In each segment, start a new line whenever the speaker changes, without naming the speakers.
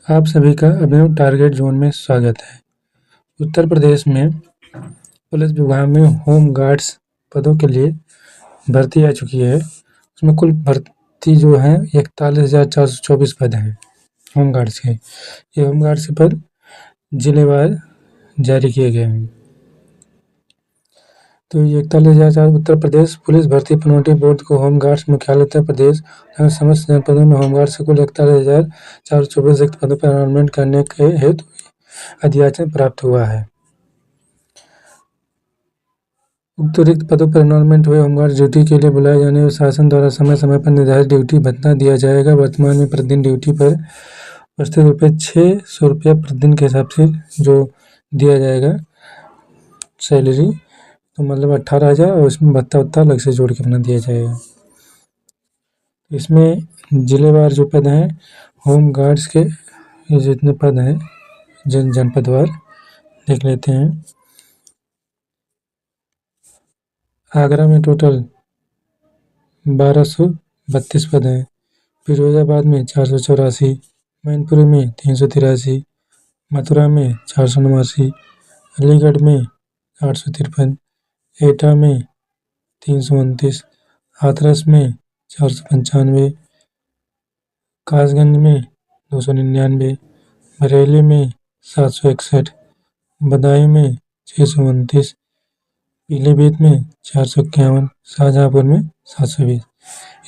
आप सभी का अभिनव टारगेट जोन में स्वागत है। उत्तर प्रदेश में पुलिस विभाग में होम गार्ड्स पदों के लिए भर्ती आ चुकी है। उसमें कुल भर्ती जो है 41,424 पद हैं होम गार्ड्स के। ये होम गार्ड्स के पद जिलेवार जारी किए गए हैं। तो ये 41,000 उत्तर प्रदेश पुलिस भर्ती प्रोन्नति बोर्ड को होम गार्ड्स मुख्यालय उत्तर प्रदेश एवं समस्त जनपदों में होमगार्ड्स को कुल 41,424 रिक्त पदों पर अलॉटमेंट करने के हेतु अधियाचन प्राप्त हुआ है। उक्त रिक्त पदों पर एनरोलमेंट हुए होमगार्ड ड्यूटी के लिए बुलाए जाने और शासन द्वारा समय समय पर निर्धारित ड्यूटी भत्ता दिया जाएगा। वर्तमान में प्रतिदिन ड्यूटी पर उपस्थित ₹600 प्रतिदिन के हिसाब से जो दिया जाएगा सैलरी, तो मतलब 18,000 और इसमें भत्ता अलग से जोड़ के अपना दिया जाएगा। इसमें जिलेवार जो पद हैं होम गार्ड्स के, ये जितने पद हैं जनपदवार देख लेते हैं। आगरा में टोटल 1232 पद हैं। फिरोजाबाद में 484, मैनपुरी में 383, मथुरा में 489, अलीगढ़ में 853, एटा में 329, हाथरस में 495, कासगंज में 299, बरेली में 761, बदायूं में 629, पीलीभीत में 451, शाहजहांपुर में 720।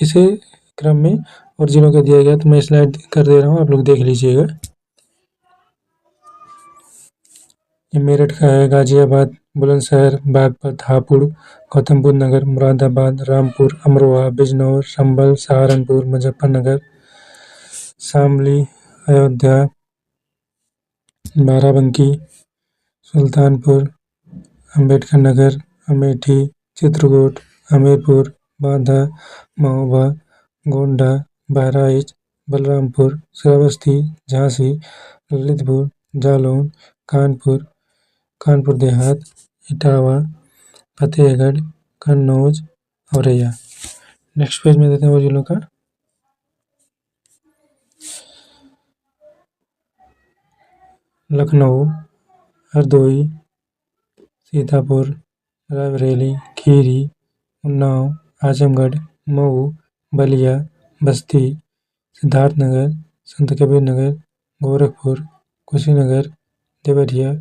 इसी क्रम में और जिलों का दिया गया, तो मैं स्लाइड कर दे रहा हूँ, आप लोग देख लीजिएगा। ये मेरठ का है, गाजियाबाद, बुलंदशहर, बागपत, हापुड़, गौतम बुद्ध नगर, मुरादाबाद, रामपुर, अमरोहा, बिजनौर, संभल, सहारनपुर, मुजफ्फरनगर, शामली, अयोध्या, बाराबंकी, सुल्तानपुर, अम्बेडकर नगर, अमेठी, चित्रकूट, हमीरपुर, बांदा, महोबा, गोंडा, बहराइच, बलरामपुर, श्रावस्ती, झांसी, ललितपुर, जालौन, कानपुर, कानपुर देहात, इटावा, फतेहगढ़, कन्नौज, औरैया। नेक्स्ट पेज में देते हैं वो जिलों का। लखनऊ, हरदोई, सीतापुर, रायबरेली, खीरी, उन्नाव, आजमगढ़, मऊ, बलिया, बस्ती, सिद्धार्थनगर, संत कबीर नगर, गोरखपुर, कुशीनगर, देवरिया,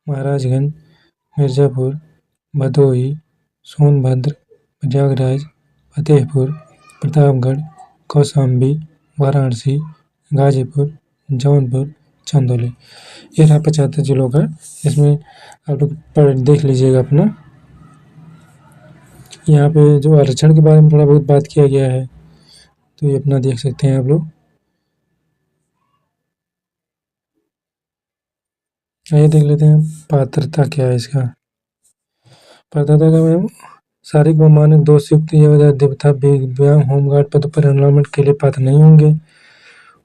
महाराजगंज, मिर्ज़ापुर, भदोही, सोनभद्र, प्रयागराज, फतेहपुर, प्रतापगढ़, कौशाम्बी, वाराणसी, गाजीपुर, जौनपुर, चंदौली। ये रहा 75 जिलों का। इसमें आप लोग पढ़ देख लीजिएगा अपना। यहाँ पे जो आरक्षण के बारे में थोड़ा बहुत बात किया गया है, तो ये अपना देख सकते हैं आप लोग। आइए देख लेते हैं पात्रता क्या है इसका। पात्रता का मैम शारीरिक व मानसिक दोष युक्त तथा दिव्यांग होमगार्ड पदों पर एनरोलमेंट के लिए पात्र नहीं होंगे।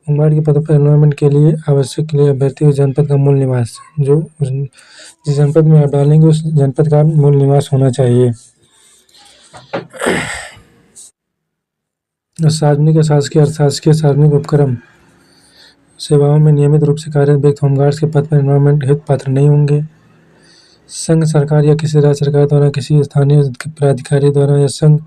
होमगार्ड के पदों पर एनरोलमेंट के लिए आवश्यक के लिए अभ्यर्थी और जनपद का मूल निवास, जो जिस जनपद में आप डालेंगे उस जनपद का मूल निवास होना चाहिए। सार्वजनिक अशासकीय अर्थशासकीय सार्वजनिक उपक्रम सेवाओं में नियमित रूप से कार्यरत व्यक्ति होमगार्ड्स के पद पर एनरोलमेंट हेतु पात्र नहीं होंगे। संघ सरकार या किसी राज्य सरकार द्वारा किसी स्थानीय प्राधिकारी द्वारा या संघ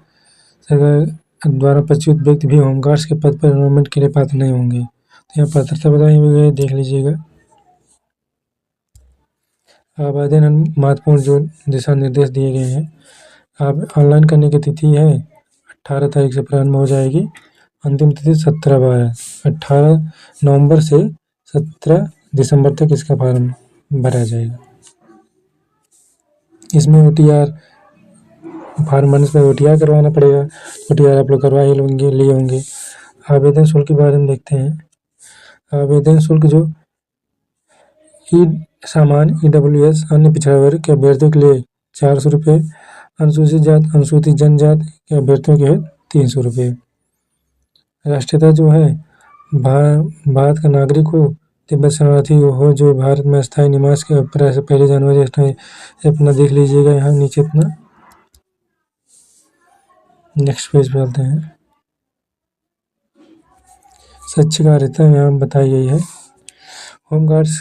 सरकार द्वारा प्रचुत व्यक्ति भी होमगार्ड्स के पद पर एनरोलमेंट के लिए पात्र नहीं होंगे। तो यहाँ पात्रता बताई हुई है, देख लीजिएगा। आवेदन महत्वपूर्ण जो दिशा निर्देश दिए गए हैं, आप ऑनलाइन करने की तिथि है 18 तारीख से प्रारंभ हो जाएगी। अंतिम तिथि 18 नवंबर से 17 दिसंबर तक इसका फॉर्म भरा जाएगा। इसमें OTR फॉर्म भरने से OTR करवाना पड़ेगा। OTR आप लोग करवा ही लिए होंगे। आवेदन शुल्क के बारे में देखते हैं। आवेदन शुल्क जो सामान्य EWS अन्य पिछड़ा वर्ग के अभ्यर्थियों के लिए 400 रुपये, अनुसूचित जाति अनुसूचित जनजाति के अभ्यर्थियों के 300 रुपये। राष्ट्रीयता जो है भारत का नागरिक हो, तिब्बत शरणार्थी हो, जो भारत में स्थायी निवास के से 1 जनवरी अपना देख लीजिएगा यहाँ नीचे अपना। नेक्स्ट पेज पे चलते हैं। शैक्षिक अर्हता यहाँ बताई गई है। होमगार्ड्स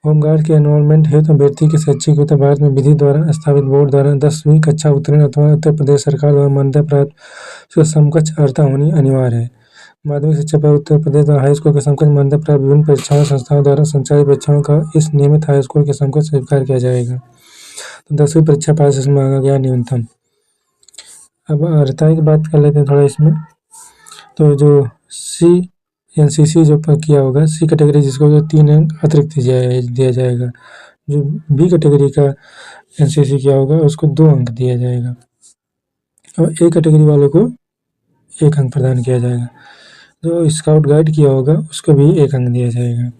होमगार्ड के एनरोलमेंट हेतु अभ्यर्थी की शैक्षिक योग्यता भारत में विधि द्वारा स्थापित बोर्ड द्वारा 10वीं कक्षा उत्तीर्ण अथवा उत्तर प्रदेश सरकार द्वारा मान्यता प्राप्त समकक्ष अर्हता होनी अनिवार्य है। माध्यमिक शिक्षा पर उत्तर प्रदेश द्वारा हाई स्कूल के समकक्ष मान्यता प्राप्त विभिन्न परीक्षाओं संस्थाओं द्वारा संचालित परीक्षाओं का इस नियमित हाई स्कूल के समकक्ष स्वीकार किया जाएगा। तो 10वीं परीक्षा पास इसमें मांगा गया न्यूनतम। अब अर्हता की बात कर लेते हैं थोड़ा इसमें। तो जो एनसीसी जो किया होगा, सी कैटेगरी जिसको 3 अंक अतिरिक्त दिया जाएगा। जो बी कैटेगरी का एनसीसी किया होगा उसको 2 अंक दिया जाएगा और ए कैटेगरी वालों को 1 अंक प्रदान किया जाएगा। जो स्काउट गाइड किया होगा उसको भी 1 अंक दिया जाएगा।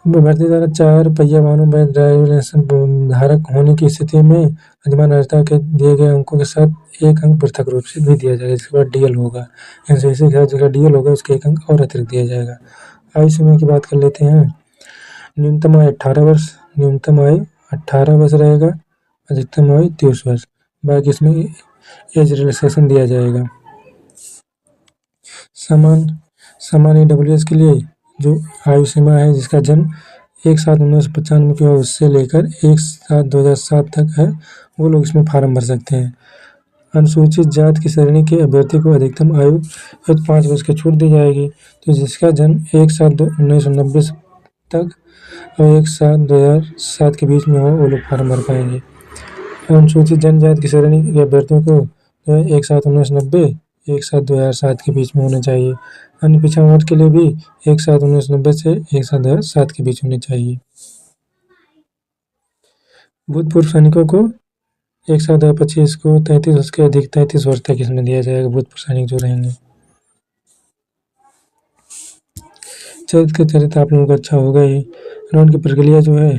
भर्ती द्वारा 4 पहिया वाहनों में ड्राइविंग लाइसेंस धारक होने की स्थिति में अधिमान अर्हता के दिए गए अंकों के साथ 1 अंक पृथक रूप से भी दिया जाएगा। इसके बाद डीएल होगा, एनसीसी का जगह डीएल होगा उसके 1 अंक और अतिरिक्त दिया जाएगा। आयु सीमा की बात कर लेते हैं। न्यूनतम आयु 18 वर्ष, न्यूनतम आयु 18 वर्ष रहेगा, अधिकतम आयु 30 वर्ष। बाकी इसमें एज रिलैक्सेशन दिया जाएगा। समान ईडब्ल्यूएस के लिए जो आयु सीमा है जिसका जन्म 1/7/1995 की हो उससे लेकर 1/7/2007 तक है, वो लोग इसमें फार्म भर सकते हैं। अनुसूचित जात की श्रेणी के अभ्यर्थी को अधिकतम आयु 5 वर्ष की छूट दी जाएगी। तो जिसका जन्म 1/7/1990 तक और 1/7/2007 के बीच में हो वो लोग फार्म भर पाएंगे। अनुसूचित जनजाति की श्रेणी के अभ्यर्थियों को 1/7/1990 1/7/2007 के बीच में होना चाहिए। अन्य पिछड़ा वर्ग के लिए भी 1/7/1990 से 1/7/2007 के बीच होनी चाहिए। भूतपूर्व सैनिकों को 1/7/2025 को 33 वर्ष के अधिक 33 वर्ष तक इसमें दिया जाएगा। भूतपूर्व सैनिक जो रहेंगे। चरित्र आप लोगों का अच्छा होगा ही। राउंड की प्रक्रिया जो है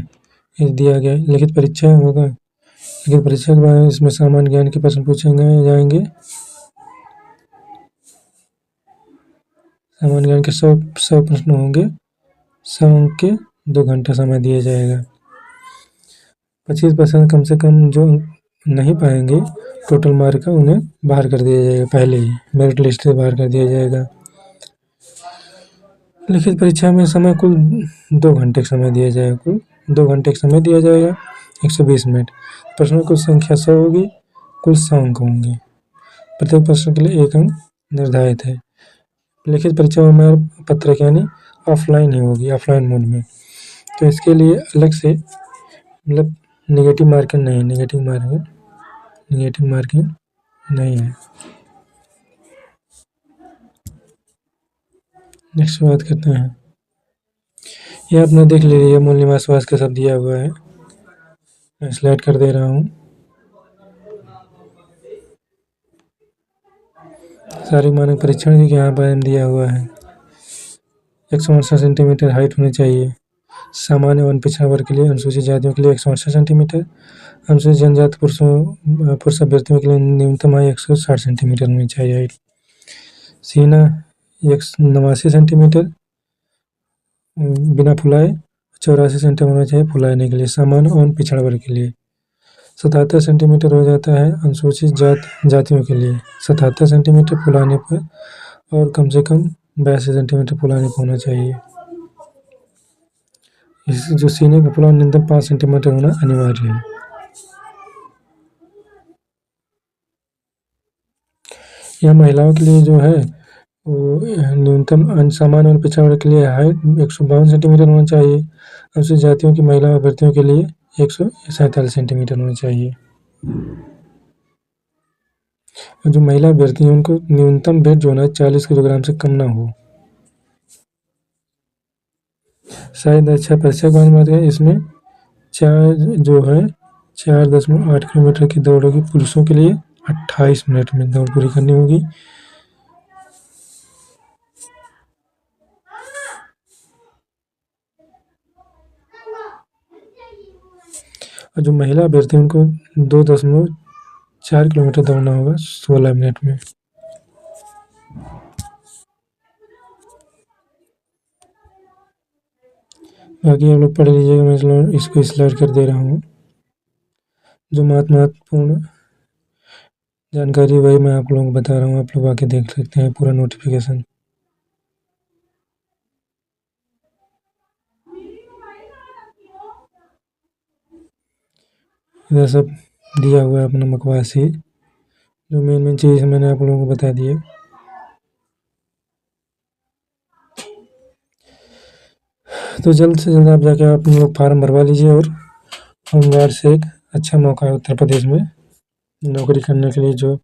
ये दिया गया है। लिखित परीक्षा होगा। लिखित परीक्षा के बाद इसमें सामान्य ज्ञान के प्रश्न पूछे जाएंगे। सामान्य ज्ञान के 100 प्रश्न होंगे। 100 अंक के 2 घंटा समय दिया जाएगा। 25% कम से कम जो नहीं पाएंगे टोटल मार्क का उन्हें बाहर कर दिया जाएगा। पहले ही मेरिट लिस्ट से बाहर कर दिया जाएगा। लिखित परीक्षा में समय कुल 2 घंटे का समय दिया जाएगा। कुल 2 घंटे का समय दिया जाएगा, 120 मिनट। प्रश्नों की संख्या 100 होगी, कुल 100 अंक होंगे। प्रत्येक प्रश्न के लिए 1 अंक निर्धारित है। लिखित परीक्षा में पत्रक यानी ऑफलाइन ही होगी, ऑफलाइन मोड में। तो इसके लिए अलग से मतलब नेगेटिव मार्किंग नहीं है। नेक्स्ट बात करते हैं। ये आपने देख लीजिए, मूल निवास वास का सब दिया हुआ है। मैं स्लाइड कर दे रहा हूँ। शारीरिक मानक परीक्षण भी यहाँ पर दिया हुआ है। 168 सेंटीमीटर हाइट होनी चाहिए। सामान्य वन पिछड़ा वर्ग के लिए, अनुसूचित जातियों के लिए 168 सेंटीमीटर, अनुसूचित जनजाति पुरुष अभ्यर्थियों के लिए न्यूनतम आयु 160 सेंटीमीटर होनी चाहिए हाइट। सीना 89 सेंटीमीटर बिना फुलाए, 84 सेंटीमीटर होना चाहिए फुलाने के लिए, सामान्य और पिछड़ा वर्ग के लिए। 77 सेंटीमीटर हो जाता है अनुसूचित जातियों के लिए, 77 सेंटीमीटर फुलाने पर, और कम से कम 82 सेंटीमीटर फुलाने पर होना चाहिए। इस जो सीने का फुलाव न्यूनतम 5 सेंटीमीटर होना अनिवार्य है। यह महिलाओं के लिए जो है वो न्यूनतम सामान्य और पिछड़ा वर्ग के लिए हाइट 152 सेंटीमीटर होना चाहिए। अनुसूचित जातियों की महिला अभ्यर्थियों के लिए 147 सेंटीमीटर होना चाहिए। और जो महिला अभ्यर्थी हैं उनको न्यूनतम वेट जो है 40 किलोग्राम से कम ना हो। शायद अच्छा परीक्षा कौन बात है। इसमें 4.8 किलोमीटर की दौड़ होगी पुरुषों के लिए। 28 मिनट में दौड़ पूरी करनी होगी। और जो महिला अभ्यर्थी उनको 2.4 किलोमीटर दौड़ना होगा 16 मिनट में। बाकी आप लोग पढ़ लीजिएगा, मैं इसको स्लाइड कर दे रहा हूँ। जो महत्वपूर्ण जानकारी वही मैं आप लोगों को बता रहा हूँ, आप लोग आके देख सकते हैं पूरा नोटिफिकेशन। इधर सब दिया हुआ है अपना मकवासी, जो मेन मेन चीज़ मैंने आप लोगों को बता दी है। तो जल्द से जल्द आप जाके आप लोग फार्म भरवा लीजिए, और होमगार्ड से एक अच्छा मौका है उत्तर प्रदेश में नौकरी करने के लिए, जो